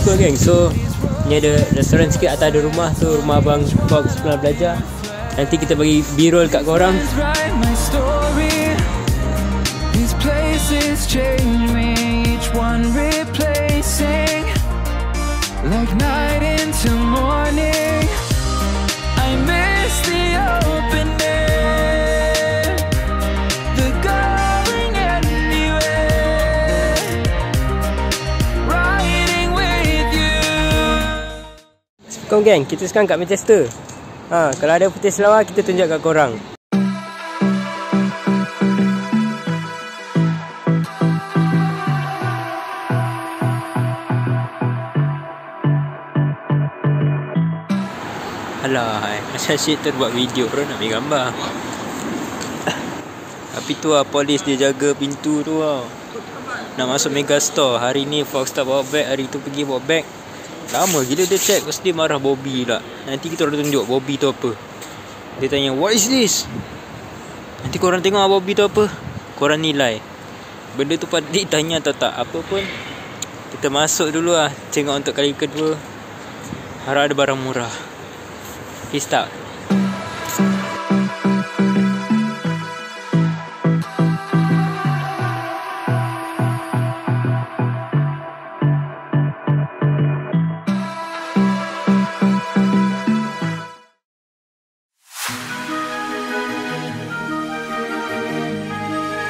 Assalamualaikum geng. So ni ada restoran sikit atas ada rumah. So rumah abang Fox pernah belajar. Nanti kita bagi B-roll kat korang. These places change me, each one replacing, like night into morning. I miss the open air, the going anywhere, riding with you. Assalamualaikum geng, kita sekarang kat Manchester. Kalau ada putih selawar kita tunjuk kat korang. Alah, macam shit buat video bro nak ambil gambar. Tapi tu lah polis dia jaga pintu tu lah. Nak masuk mega store. Hari ni Fox tak bawa beg, hari tu pergi bawa beg. Lama gila dia check, lepas dia marah Bobby pula. Nanti kita orang tunjuk Bobby tu apa. Dia tanya, what is this? Nanti korang tengok Bobby tu apa, korang nilai. Benda tu pada dia tanya atau tak, apa pun kita masuk dulu lah. Tengok untuk kali kedua. Harap ada barang murah. Peace out.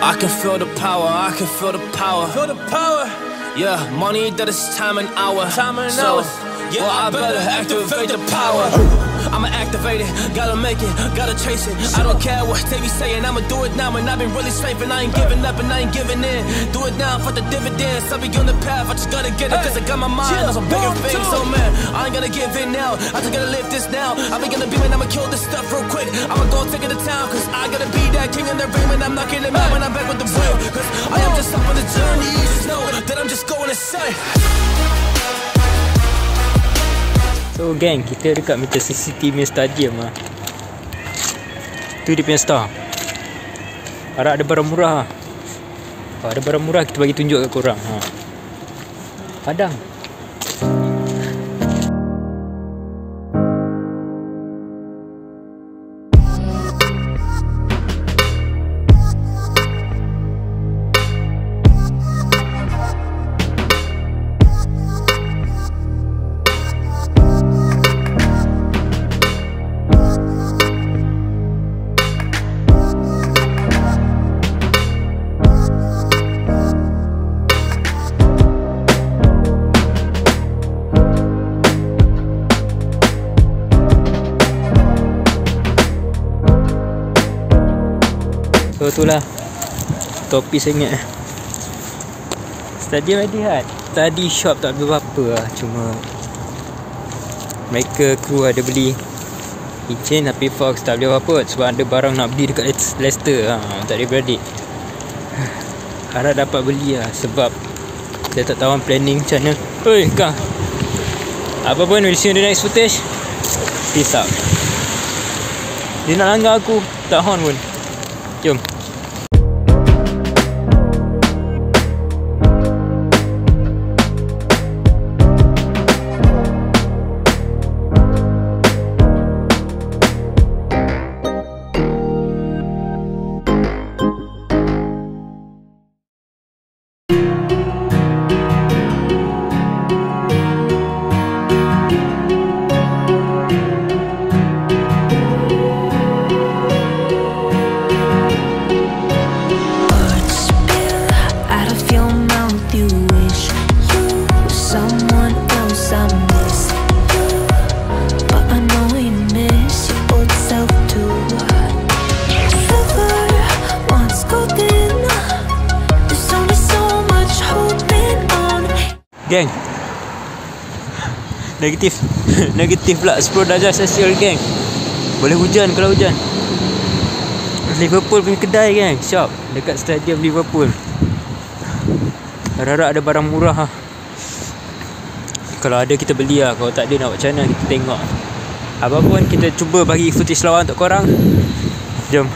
I can feel the power, I can feel the power. Feel the power. Yeah, money that is time and hour. Yeah, well, I better activate the power. I'ma activate it, gotta make it, gotta chase it. I don't care what they be saying, I'ma do it now. And I've been really saving, I ain't giving up and I ain't giving in. Do it now for the dividends, I'll be on the path, I just gotta get it. Cause I got my mind on some bigger things. So man, I ain't gonna give in now, I just gotta live this now. I be gonna be when I'ma kill this stuff real quick. I'ma go take it to town, cause I gotta be that king in the ring. When I'm knocking it out, when I'm back with the real. Cause I am just up on the journey, you just know that I'm just going insane. So gang, kita dekat Manchester City punya stadium lah. Tu dia punya star. Harap ada barang murah. Kalau ada barang murah kita bagi tunjuk kat korang. Padang. So itulah topi saya ingat. Stadium Etihad. Tadi shop tak ada apa-apa lah. Cuma mereka kru ada beli kitchen. Tapi Fox tak beli apa-apa sebab ada barang nak beli dekat Leicester. Tak ada beradik. Harap dapat beli lah sebab dia tak tahu planning macam mana. Oi Kang, apa pun we'll see you in the next footage. Peace out. Dia nak langgar aku, tak horn pun. Jom. Geng, Negatif pula 10 darjah Celsius geng. Boleh hujan kalau hujan. Liverpool punya kedai geng, shop dekat stadium Liverpool. Harap-harap ada barang murah. Kalau ada kita beli lah. Kalau tak ada nak buat macam mana kita tengok. Apa pun kita cuba bagi footage lawan untuk korang. Jom.